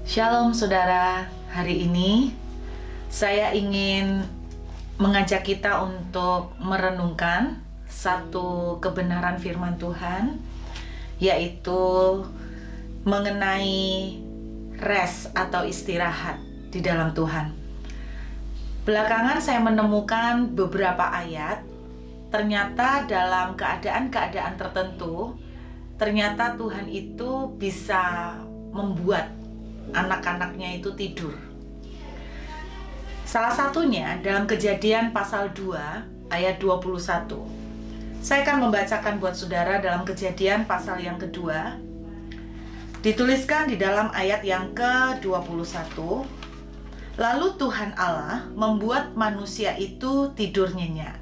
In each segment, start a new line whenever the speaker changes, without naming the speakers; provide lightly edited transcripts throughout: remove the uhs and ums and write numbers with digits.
Shalom saudara, hari ini saya ingin mengajak kita untuk merenungkan satu kebenaran firman Tuhan, yaitu mengenai rest atau istirahat di dalam Tuhan. Belakangan saya menemukan beberapa ayat, ternyata dalam keadaan-keadaan tertentu, ternyata Tuhan itu bisa membuat anak-anaknya itu tidur. Salah satunya dalam Kejadian pasal 2 ayat 21. Saya akan membacakan buat saudara dalam Kejadian pasal yang kedua. Dituliskan di dalam ayat yang ke-21. Lalu Tuhan Allah membuat manusia itu tidur nyenyak.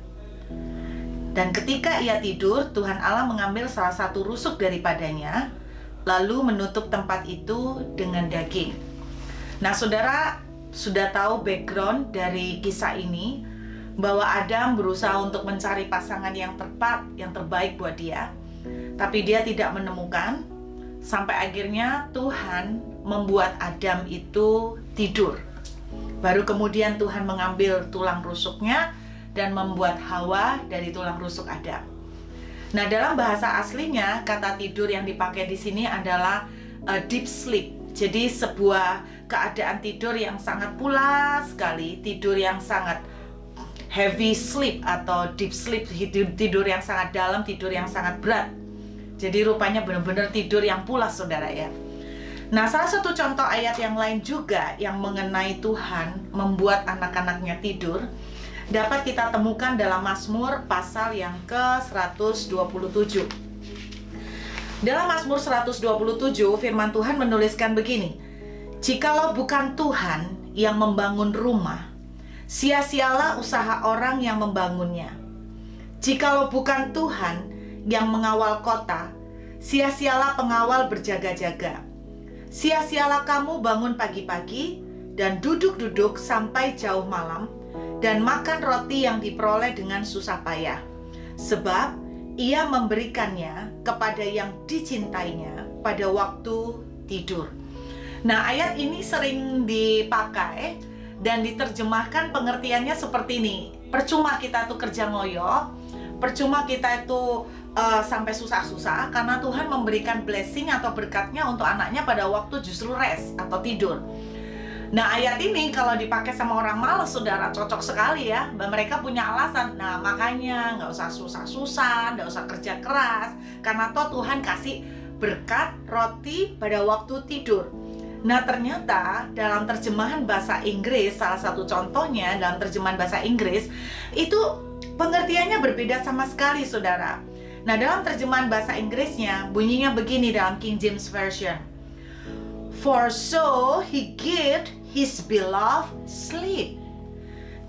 Dan ketika ia tidur, Tuhan Allah mengambil salah satu rusuk daripadanya, lalu menutup tempat itu dengan daging. Nah, saudara sudah tahu background dari kisah ini, bahwa Adam berusaha untuk mencari pasangan yang tepat, yang terbaik buat dia, tapi dia tidak menemukan, sampai akhirnya Tuhan membuat Adam itu tidur. Baru kemudian Tuhan mengambil tulang rusuknya dan membuat Hawa dari tulang rusuk Adam. Nah, dalam bahasa aslinya kata tidur yang dipakai di sini adalah deep sleep. Jadi sebuah keadaan tidur yang sangat pulas sekali, tidur yang sangat heavy sleep atau deep sleep, tidur yang sangat dalam, tidur yang sangat berat. Jadi rupanya benar-benar tidur yang pulas, saudara ya. Nah, salah satu contoh ayat yang lain juga yang mengenai Tuhan membuat anak-anaknya tidur dapat kita temukan dalam Mazmur pasal yang ke-127. Dalam Mazmur 127, firman Tuhan menuliskan begini: "Jikalau bukan Tuhan yang membangun rumah, sia-sialah usaha orang yang membangunnya. Jikalau bukan Tuhan yang mengawal kota, sia-sialah pengawal berjaga-jaga. Sia-sialah kamu bangun pagi-pagi dan duduk-duduk sampai jauh malam, dan makan roti yang diperoleh dengan susah payah, sebab ia memberikannya kepada yang dicintainya pada waktu tidur." Nah, ayat ini sering dipakai dan diterjemahkan pengertiannya seperti ini: percuma kita tuh kerja ngoyo, percuma kita itu sampai susah-susah, karena Tuhan memberikan blessing atau berkatnya untuk anaknya pada waktu justru rest atau tidur. Nah, ayat ini kalau dipakai sama orang malas, saudara, cocok sekali ya. Mereka punya alasan. Nah, makanya nggak usah susah-susah, nggak usah kerja keras, karena toh Tuhan kasih berkat roti pada waktu tidur. Nah, ternyata dalam terjemahan bahasa Inggris, salah satu contohnya dalam terjemahan bahasa Inggris, itu pengertiannya berbeda sama sekali, saudara. Nah, dalam terjemahan bahasa Inggrisnya bunyinya begini dalam King James Version: "For so he gave his beloved sleep."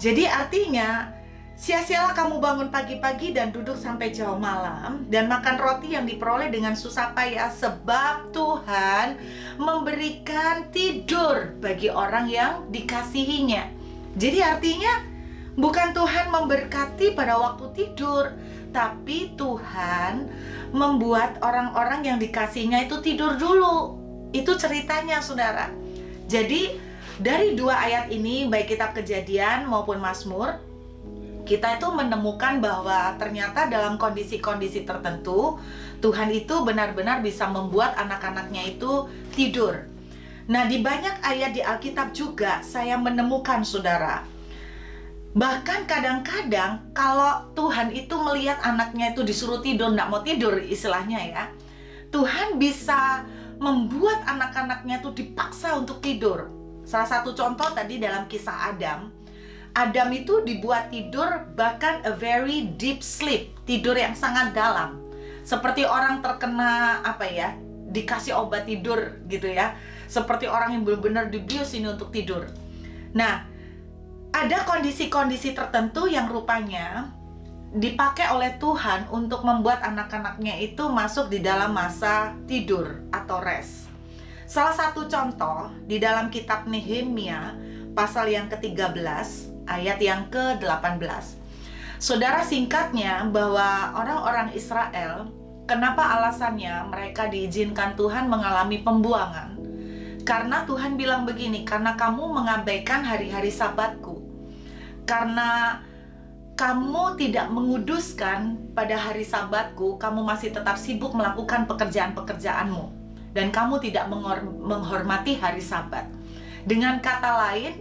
Jadi artinya, sia-sialah kamu bangun pagi-pagi dan duduk sampai jauh malam, dan makan roti yang diperoleh dengan susah payah, sebab Tuhan memberikan tidur bagi orang yang dikasihinya. Jadi artinya, bukan Tuhan memberkati pada waktu tidur, tapi Tuhan membuat orang-orang yang dikasihinya itu tidur dulu. Itu ceritanya, saudara. Jadi dari dua ayat ini, baik kitab Kejadian maupun Mazmur, kita itu menemukan bahwa ternyata dalam kondisi-kondisi tertentu, Tuhan itu benar-benar bisa membuat anak-anaknya itu tidur. Nah, di banyak ayat di Alkitab juga saya menemukan, saudara, bahkan kadang-kadang kalau Tuhan itu melihat anaknya itu disuruh tidur, nggak mau tidur istilahnya ya, Tuhan bisa membuat anak-anaknya itu dipaksa untuk tidur. Salah satu contoh tadi dalam kisah Adam. Adam itu dibuat tidur bahkan a very deep sleep, tidur yang sangat dalam. Seperti orang terkena dikasih obat tidur gitu ya. Seperti orang yang benar-benar dibius ini untuk tidur. Nah, ada kondisi-kondisi tertentu yang rupanya dipakai oleh Tuhan untuk membuat anak-anaknya itu masuk di dalam masa tidur atau rest. Salah satu contoh di dalam kitab Nehemia pasal yang ke-13 ayat yang ke-18. Saudara, singkatnya bahwa orang-orang Israel, kenapa alasannya mereka diizinkan Tuhan mengalami pembuangan? Karena Tuhan bilang begini, karena kamu mengabaikan hari-hari Sabatku, karena kamu tidak menguduskan pada hari Sabatku, kamu masih tetap sibuk melakukan pekerjaan-pekerjaanmu, dan kamu tidak menghormati hari Sabat. Dengan kata lain,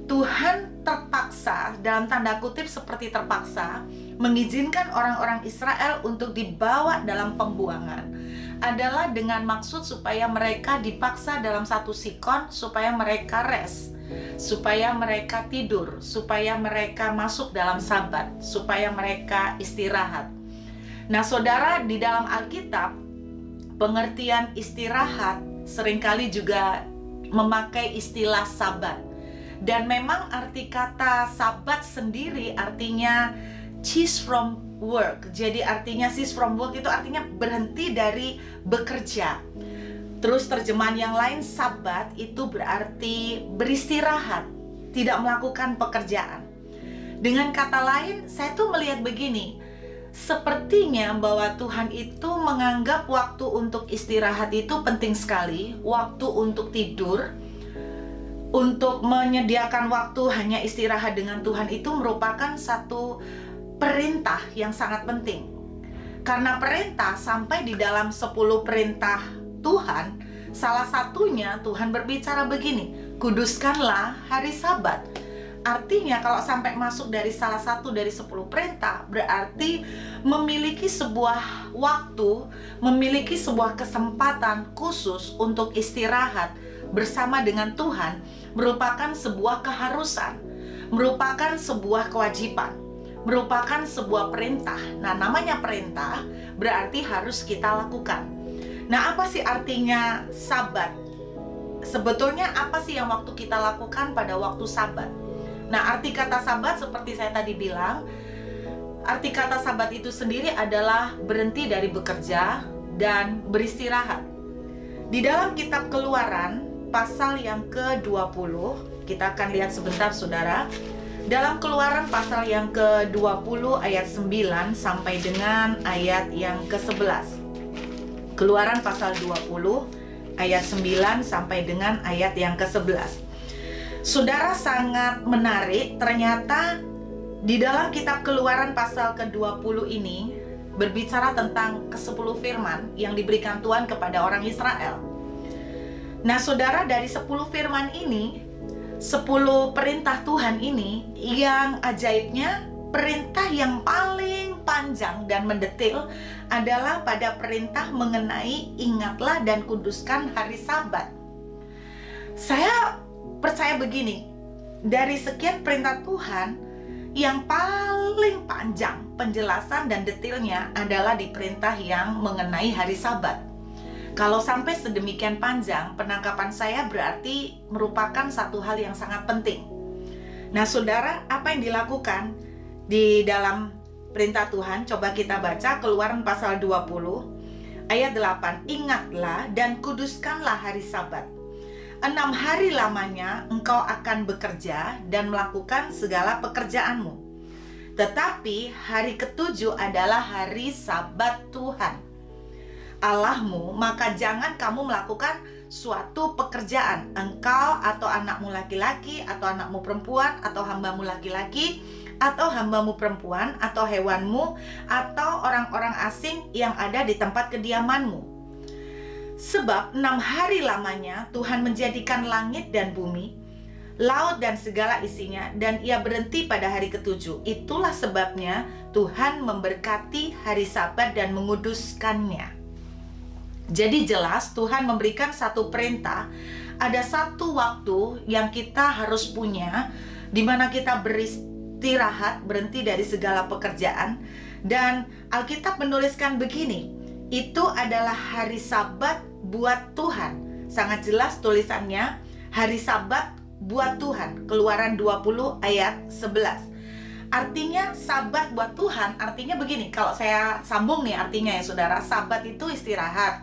Tuhan terpaksa, dalam tanda kutip seperti terpaksa, mengizinkan orang-orang Israel untuk dibawa dalam pembuangan adalah dengan maksud supaya mereka dipaksa dalam satu sikon, supaya mereka rest, supaya mereka tidur, supaya mereka masuk dalam Sabat, supaya mereka istirahat. Nah, saudara, di dalam Alkitab, pengertian istirahat seringkali juga memakai istilah Sabat. Dan memang arti kata Sabat sendiri artinya cease from work. Jadi artinya cease from work itu artinya berhenti dari bekerja. Terus terjemahan yang lain, Sabat itu berarti beristirahat, tidak melakukan pekerjaan. Dengan kata lain, saya tuh melihat begini, sepertinya bahwa Tuhan itu menganggap waktu untuk istirahat itu penting sekali, waktu untuk tidur, untuk menyediakan waktu hanya istirahat dengan Tuhan itu merupakan satu perintah yang sangat penting. Karena perintah sampai di dalam 10 perintah Tuhan, salah satunya Tuhan berbicara begini, kuduskanlah hari Sabat. Artinya kalau sampai masuk dari salah satu dari 10 perintah, berarti memiliki sebuah waktu, memiliki sebuah kesempatan khusus untuk istirahat bersama dengan Tuhan, merupakan sebuah keharusan, merupakan sebuah kewajiban, merupakan sebuah perintah. Nah, namanya perintah berarti harus kita lakukan. Nah, apa sih artinya Sabat? Sebetulnya apa sih yang waktu kita lakukan pada waktu Sabat? Nah, arti kata Sabat seperti saya tadi bilang, arti kata Sabat itu sendiri adalah berhenti dari bekerja dan beristirahat. Di dalam kitab Keluaran pasal yang ke-20, kita akan lihat sebentar saudara. Dalam Keluaran pasal yang ke-20 ayat 9 sampai dengan ayat yang ke-11. Keluaran pasal 20 ayat 9 sampai dengan ayat yang ke-11. Saudara, sangat menarik, ternyata di dalam kitab Keluaran pasal ke-20 ini berbicara tentang ke-10 firman yang diberikan Tuhan kepada orang Israel. Nah, saudara, dari 10 firman ini, 10 perintah Tuhan ini, yang ajaibnya perintah yang paling panjang dan mendetil adalah pada perintah mengenai ingatlah dan kuduskan hari Sabat. Saya percaya begini, dari sekian perintah Tuhan, yang paling panjang penjelasan dan detailnya adalah di perintah yang mengenai hari Sabat. Kalau sampai sedemikian panjang, penangkapan saya berarti merupakan satu hal yang sangat penting. Nah, saudara, apa yang dilakukan di dalam perintah Tuhan? Coba kita baca Keluaran pasal 20 ayat 8. Ingatlah dan kuduskanlah hari Sabat. 6 hari lamanya engkau akan bekerja dan melakukan segala pekerjaanmu. Tetapi hari ke-7 adalah hari Sabat Tuhan Allahmu, maka jangan kamu melakukan suatu pekerjaan, engkau atau anakmu laki-laki atau anakmu perempuan atau hambamu laki-laki atau hambamu perempuan atau hewanmu atau orang-orang asing yang ada di tempat kediamanmu. Sebab 6 hari lamanya Tuhan menjadikan langit dan bumi, laut dan segala isinya, dan ia berhenti pada hari ke-7. Itulah sebabnya Tuhan memberkati hari Sabat dan menguduskannya. Jadi jelas Tuhan memberikan satu perintah, ada satu waktu yang kita harus punya, di mana kita beristirahat, berhenti dari segala pekerjaan. Dan Alkitab menuliskan begini, itu adalah hari Sabat buat Tuhan. Sangat jelas tulisannya, hari Sabat buat Tuhan. Keluaran 20 ayat 11. Artinya Sabat buat Tuhan, artinya begini, kalau saya sambung nih artinya ya saudara, Sabat itu istirahat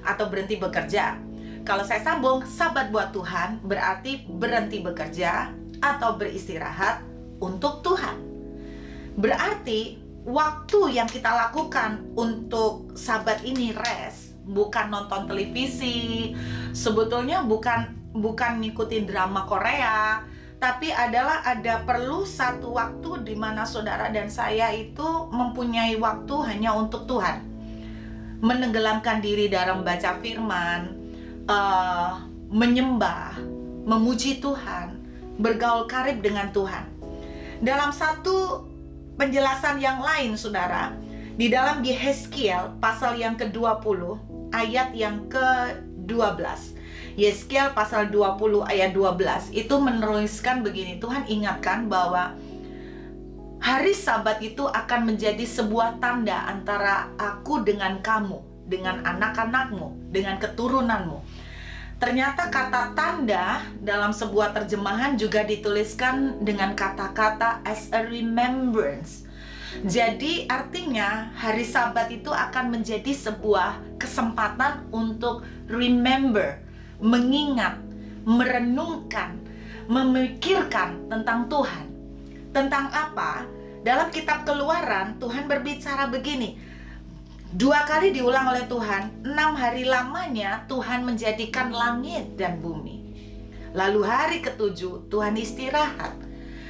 atau berhenti bekerja. Kalau saya sambung, Sabat buat Tuhan berarti berhenti bekerja atau beristirahat untuk Tuhan. Berarti waktu yang kita lakukan untuk Sabat ini rest, bukan nonton televisi, sebetulnya bukan ngikutin drama Korea, tapi adalah ada perlu satu waktu di mana saudara dan saya itu mempunyai waktu hanya untuk Tuhan. Menenggelamkan diri dalam baca firman, menyembah, memuji Tuhan, bergaul karib dengan Tuhan. Dalam satu penjelasan yang lain, saudara, di dalam Yehezkiel pasal yang ke-20 ayat yang ke-12, Yehezkiel pasal 20 ayat 12 itu menuliskan begini. Tuhan ingatkan bahwa hari Sabat itu akan menjadi sebuah tanda antara aku dengan kamu, dengan anak-anakmu, dengan keturunanmu. Ternyata kata tanda dalam sebuah terjemahan juga dituliskan dengan kata-kata as a remembrance. Jadi artinya hari Sabat itu akan menjadi sebuah kesempatan untuk remember, mengingat, merenungkan, memikirkan tentang Tuhan. Tentang apa? Dalam kitab Keluaran Tuhan berbicara begini. 2 kali diulang oleh Tuhan, 6 hari lamanya Tuhan menjadikan langit dan bumi. Lalu hari ke-7 Tuhan istirahat.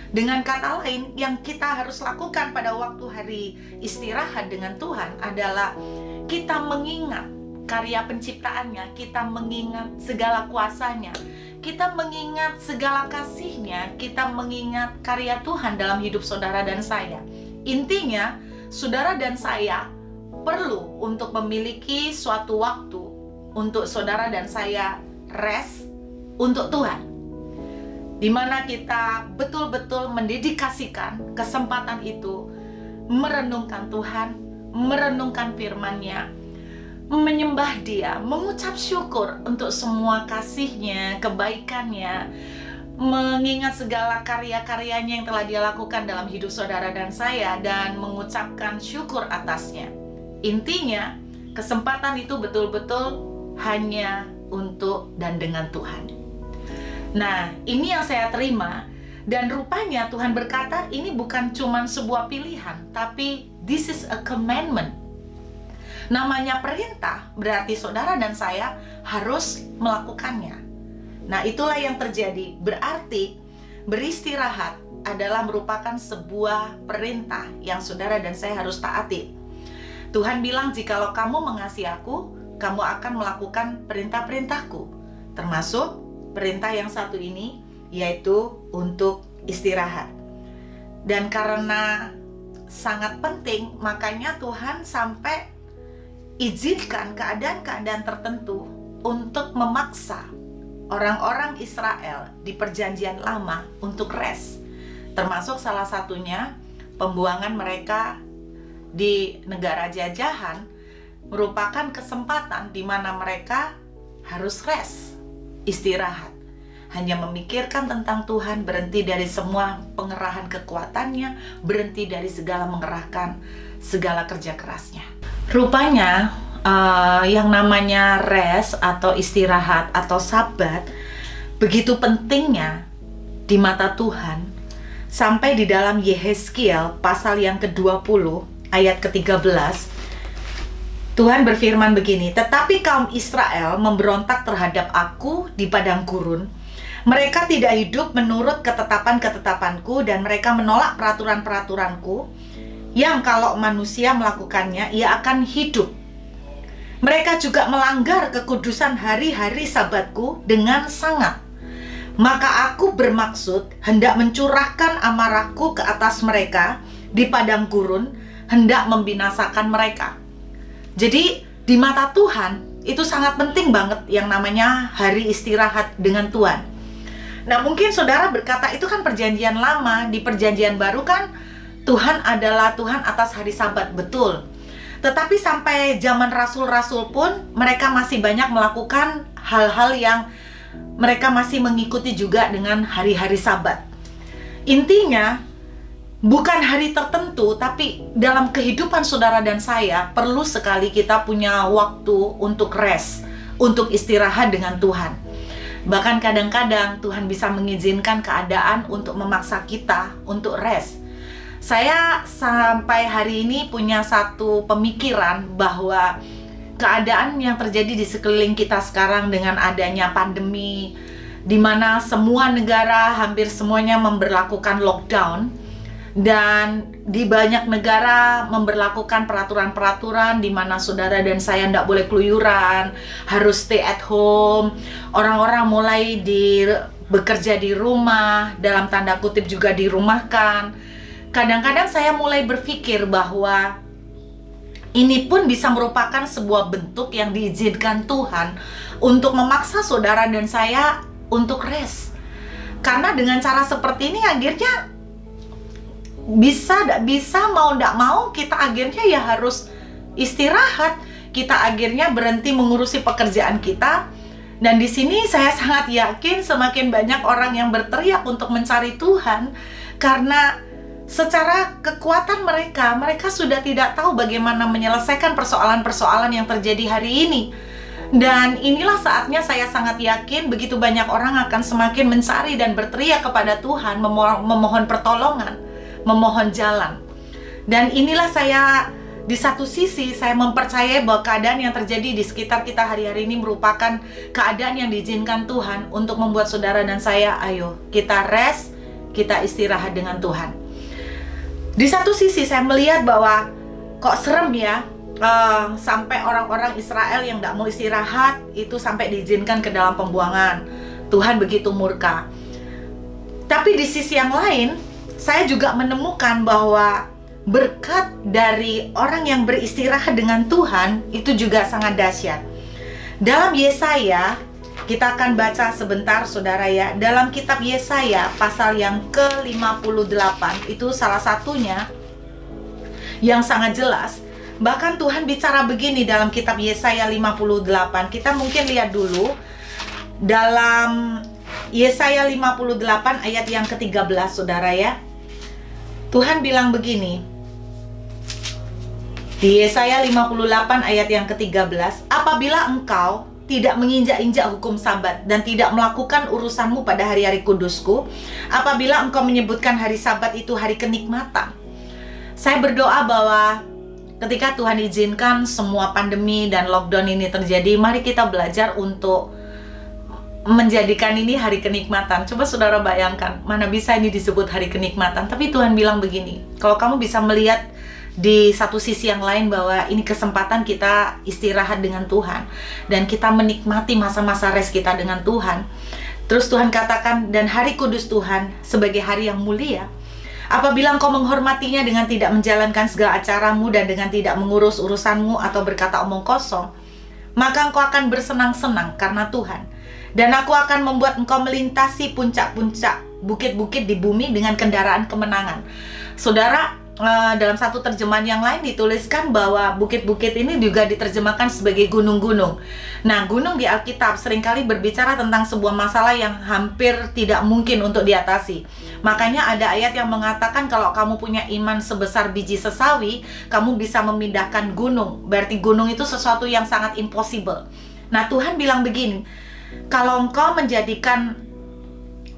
Dengan kata lain, yang kita harus lakukan pada waktu hari istirahat dengan Tuhan adalah kita mengingat karya penciptaannya, kita mengingat segala kuasanya, kita mengingat segala kasihnya, kita mengingat karya Tuhan dalam hidup saudara dan saya. Intinya, saudara dan saya perlu untuk memiliki suatu waktu untuk saudara dan saya rest untuk Tuhan, di mana kita betul-betul mendedikasikan kesempatan itu merenungkan Tuhan, merenungkan firman-Nya, menyembah Dia, mengucap syukur untuk semua kasih-Nya, kebaikan-Nya, mengingat segala karya-karyanya yang telah Dia lakukan dalam hidup saudara dan saya, dan mengucapkan syukur atasnya. Intinya, kesempatan itu betul-betul hanya untuk dan dengan Tuhan. Nah, ini yang saya terima. Dan rupanya Tuhan berkata, ini bukan cuma sebuah pilihan, tapi this is a commandment. Namanya perintah, berarti saudara dan saya harus melakukannya. Nah, itulah yang terjadi. Berarti beristirahat adalah merupakan sebuah perintah yang saudara dan saya harus taati. Tuhan bilang, jikalau kamu mengasihi aku, kamu akan melakukan perintah-perintahku. Termasuk perintah yang satu ini, yaitu untuk istirahat. Dan karena sangat penting, makanya Tuhan sampai izinkan keadaan-keadaan tertentu untuk memaksa orang-orang Israel di perjanjian lama untuk rest. Termasuk salah satunya pembuangan mereka di negara jajahan merupakan kesempatan di mana mereka harus rest, istirahat, hanya memikirkan tentang Tuhan, berhenti dari semua pengerahan kekuatannya, berhenti dari segala mengerahkan segala kerja kerasnya. Rupanya yang namanya rest atau istirahat atau Sabat begitu pentingnya di mata Tuhan, sampai di dalam Yehezkiel pasal yang ke-20 ayat ke-13, Tuhan berfirman begini, tetapi kaum Israel memberontak terhadap aku di padang gurun. Mereka tidak hidup menurut ketetapan-ketetapanku, dan mereka menolak peraturan-peraturanku, yang kalau manusia melakukannya, ia akan hidup. Mereka juga melanggar kekudusan hari-hari Sabatku dengan sangat. Maka aku bermaksud hendak mencurahkan amarahku ke atas mereka di padang gurun, hendak membinasakan mereka. Jadi di mata Tuhan itu sangat penting banget yang namanya hari istirahat dengan Tuhan. Nah, mungkin saudara berkata, itu kan perjanjian lama. Di perjanjian baru kan Tuhan adalah Tuhan atas hari Sabat, betul. Tetapi sampai zaman rasul-rasul pun mereka masih banyak melakukan hal-hal yang mereka masih mengikuti juga dengan hari-hari Sabat. Intinya bukan hari tertentu, tapi dalam kehidupan saudara dan saya perlu sekali kita punya waktu untuk rest, untuk istirahat dengan Tuhan. Bahkan kadang-kadang Tuhan bisa mengizinkan keadaan untuk memaksa kita untuk rest. Saya sampai hari ini punya satu pemikiran bahwa keadaan yang terjadi di sekeliling kita sekarang dengan adanya pandemi, di mana semua negara hampir semuanya memberlakukan lockdown, dan di banyak negara memberlakukan peraturan-peraturan di mana saudara dan saya tidak boleh keluyuran, harus stay at home. Orang-orang mulai bekerja di rumah, dalam tanda kutip juga dirumahkan. Kadang-kadang saya mulai berpikir bahwa ini pun bisa merupakan sebuah bentuk yang diizinkan Tuhan untuk memaksa saudara dan saya untuk rest. Karena dengan cara seperti ini akhirnya bisa mau tidak mau kita akhirnya ya harus istirahat. Kita akhirnya berhenti mengurusi pekerjaan kita. Dan di sini saya sangat yakin semakin banyak orang yang berteriak untuk mencari Tuhan, karena secara kekuatan mereka sudah tidak tahu bagaimana menyelesaikan persoalan-persoalan yang terjadi hari ini. Dan inilah saatnya saya sangat yakin begitu banyak orang akan semakin mencari dan berteriak kepada Tuhan, memohon pertolongan, memohon jalan. Dan inilah saya, di satu sisi saya mempercayai bahwa keadaan yang terjadi di sekitar kita hari-hari ini merupakan keadaan yang diizinkan Tuhan untuk membuat saudara dan saya, ayo kita rest, kita istirahat dengan Tuhan. Di satu sisi saya melihat bahwa kok serem ya, sampai orang-orang Israel yang tidak mau istirahat itu sampai diizinkan ke dalam pembuangan. Tuhan begitu murka. Tapi di sisi yang lain, saya juga menemukan bahwa berkat dari orang yang beristirahat dengan Tuhan itu juga sangat dahsyat. Dalam Yesaya, kita akan baca sebentar saudara ya. Dalam kitab Yesaya pasal yang ke-58 itu salah satunya yang sangat jelas. Bahkan Tuhan bicara begini dalam kitab Yesaya 58. Kita mungkin lihat dulu dalam Yesaya 58 ayat yang ke-13 saudara ya. Tuhan bilang begini di Yesaya 58 ayat yang ke-13, apabila engkau tidak menginjak-injak hukum Sabat dan tidak melakukan urusanmu pada hari-hari kudusku, apabila engkau menyebutkan hari Sabat itu hari kenikmatan. Saya berdoa bahwa ketika Tuhan izinkan semua pandemi dan lockdown ini terjadi, mari kita belajar untuk menjadikan ini hari kenikmatan. Coba saudara bayangkan, mana bisa ini disebut hari kenikmatan. Tapi Tuhan bilang begini, kalau kamu bisa melihat di satu sisi yang lain bahwa ini kesempatan kita istirahat dengan Tuhan dan kita menikmati masa-masa rest kita dengan Tuhan. Terus Tuhan katakan, dan hari kudus Tuhan sebagai hari yang mulia, apabila engkau menghormatinya dengan tidak menjalankan segala acaramu dan dengan tidak mengurus urusanmu atau berkata omong kosong, maka engkau akan bersenang-senang karena Tuhan. Dan aku akan membuat engkau melintasi puncak-puncak bukit-bukit di bumi dengan kendaraan kemenangan. Saudara, dalam satu terjemahan yang lain dituliskan bahwa bukit-bukit ini juga diterjemahkan sebagai gunung-gunung. Nah, gunung di Alkitab seringkali berbicara tentang sebuah masalah yang hampir tidak mungkin untuk diatasi. Makanya ada ayat yang mengatakan kalau kamu punya iman sebesar biji sesawi, kamu bisa memindahkan gunung. Berarti gunung itu sesuatu yang sangat impossible. Nah, Tuhan bilang begini, kalau engkau menjadikan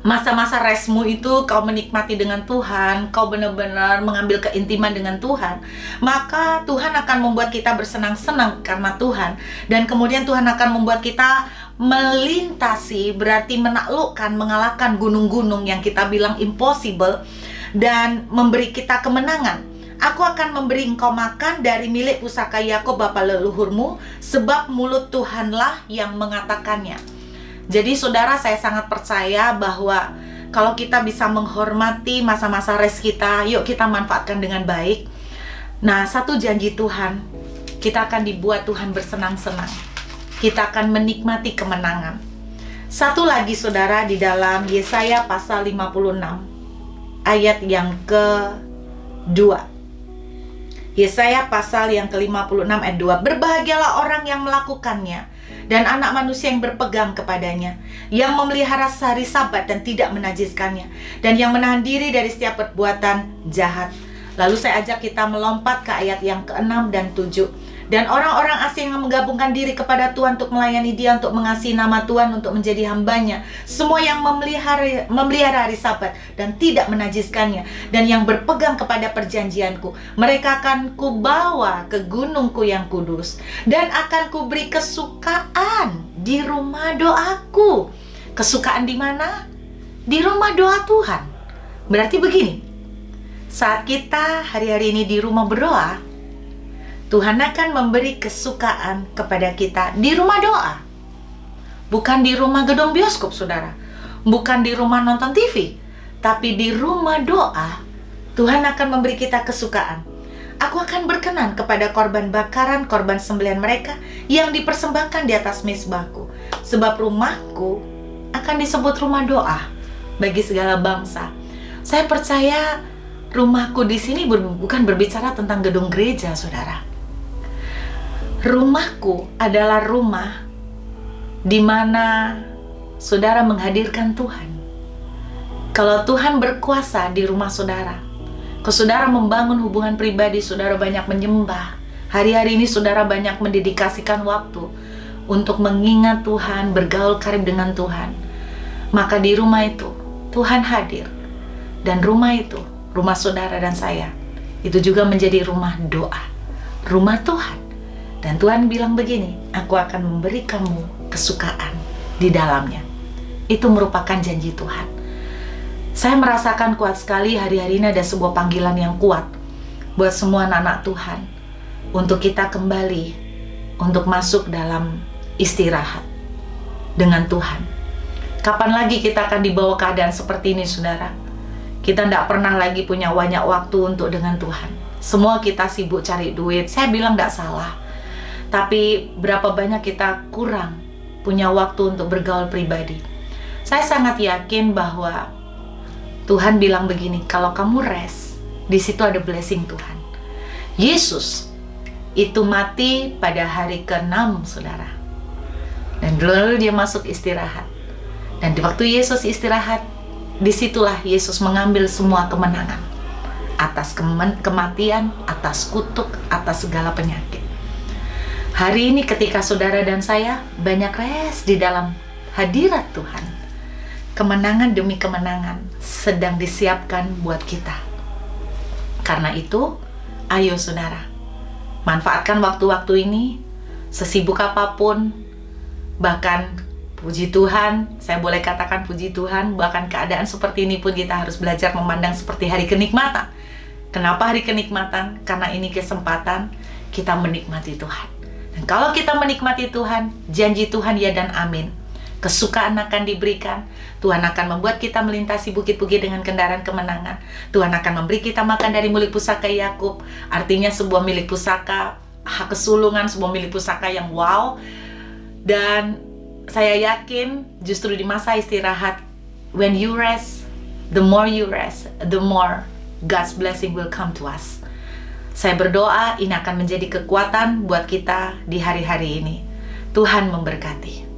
masa-masa restmu itu kau menikmati dengan Tuhan, kau benar-benar mengambil keintiman dengan Tuhan, maka Tuhan akan membuat kita bersenang-senang karena Tuhan. Dan kemudian Tuhan akan membuat kita melintasi, berarti menaklukkan, mengalahkan gunung-gunung yang kita bilang impossible, dan memberi kita kemenangan. Aku akan memberi engkau makan dari milik pusaka Yakub bapa leluhurmu, sebab mulut Tuhanlah yang mengatakannya. Jadi saudara, saya sangat percaya bahwa kalau kita bisa menghormati masa-masa rest kita, yuk kita manfaatkan dengan baik. Nah, satu janji Tuhan, kita akan dibuat Tuhan bersenang-senang. Kita akan menikmati kemenangan. Satu lagi saudara, di dalam Yesaya pasal 56 ayat yang ke-2. Yesaya pasal yang ke-56 ayat 2. Berbahagialah orang yang melakukannya dan anak manusia yang berpegang kepadanya, yang memelihara hari Sabat dan tidak menajiskannya, dan yang menahan diri dari setiap perbuatan jahat. Lalu saya ajak kita melompat ke ayat yang ke-6 dan 7. Dan orang-orang asing yang menggabungkan diri kepada Tuhan untuk melayani Dia, untuk mengasihi nama Tuhan, untuk menjadi hambanya. Semua yang memelihara hari Sabat dan tidak menajiskannya, dan yang berpegang kepada perjanjianku, mereka akan kubawa ke gunungku yang kudus, dan akan kuberi kesukaan di rumah doaku. Kesukaan di mana? Di rumah doa Tuhan. Berarti begini, saat kita hari-hari ini di rumah berdoa, Tuhan akan memberi kesukaan kepada kita di rumah doa. Bukan di rumah gedung bioskop, saudara. Bukan di rumah nonton TV. Tapi di rumah doa, Tuhan akan memberi kita kesukaan. Aku akan berkenan kepada korban bakaran, korban sembelihan mereka yang dipersembahkan di atas mezbahku. Sebab rumahku akan disebut rumah doa bagi segala bangsa. Saya percaya rumahku di sini bukan berbicara tentang gedung gereja, saudara. Rumahku adalah rumah di mana saudara menghadirkan Tuhan. Kalau Tuhan berkuasa di rumah saudara, kalau saudara membangun hubungan pribadi, saudara banyak menyembah. Hari-hari ini saudara banyak mendedikasikan waktu untuk mengingat Tuhan, bergaul karib dengan Tuhan. Maka di rumah itu Tuhan hadir. Dan rumah itu, rumah saudara dan saya, itu juga menjadi rumah doa, rumah Tuhan. Dan Tuhan bilang begini, aku akan memberi kamu kesukaan di dalamnya. Itu merupakan janji Tuhan. Saya merasakan kuat sekali hari-hari ini ada sebuah panggilan yang kuat buat semua anak-anak Tuhan, untuk kita kembali, untuk masuk dalam istirahat dengan Tuhan. Kapan lagi kita akan dibawa keadaan seperti ini, saudara? Kita tidak pernah lagi punya banyak waktu untuk dengan Tuhan. Semua kita sibuk cari duit. Saya bilang tidak salah. Tapi berapa banyak kita kurang punya waktu untuk bergaul pribadi. Saya sangat yakin bahwa Tuhan bilang begini, kalau kamu rest, di situ ada blessing Tuhan. Yesus itu mati pada hari ke-6, saudara. Dan lalu dia masuk istirahat. Dan di waktu Yesus istirahat, disitulah Yesus mengambil semua kemenangan atas kematian, atas kutuk, atas segala penyakit. Hari ini ketika saudara dan saya banyak rest di dalam hadirat Tuhan, kemenangan demi kemenangan sedang disiapkan buat kita. Karena itu, ayo saudara, manfaatkan waktu-waktu ini, sesibuk apapun, bahkan puji Tuhan, saya boleh katakan puji Tuhan, bahkan keadaan seperti ini pun kita harus belajar memandang seperti hari kenikmatan. Kenapa hari kenikmatan? Karena ini kesempatan kita menikmati Tuhan. Dan kalau kita menikmati Tuhan, janji Tuhan ya dan amin. Kesukaan akan diberikan. Tuhan akan membuat kita melintasi bukit-bukit dengan kendaraan kemenangan. Tuhan akan memberi kita makan dari milik pusaka Yakub. Artinya sebuah milik pusaka, hak kesulungan, sebuah milik pusaka yang wow. Dan saya yakin justru di masa istirahat, when you rest, the more you rest, the more God's blessing will come to us. Saya berdoa ini akan menjadi kekuatan buat kita di hari-hari ini. Tuhan memberkati.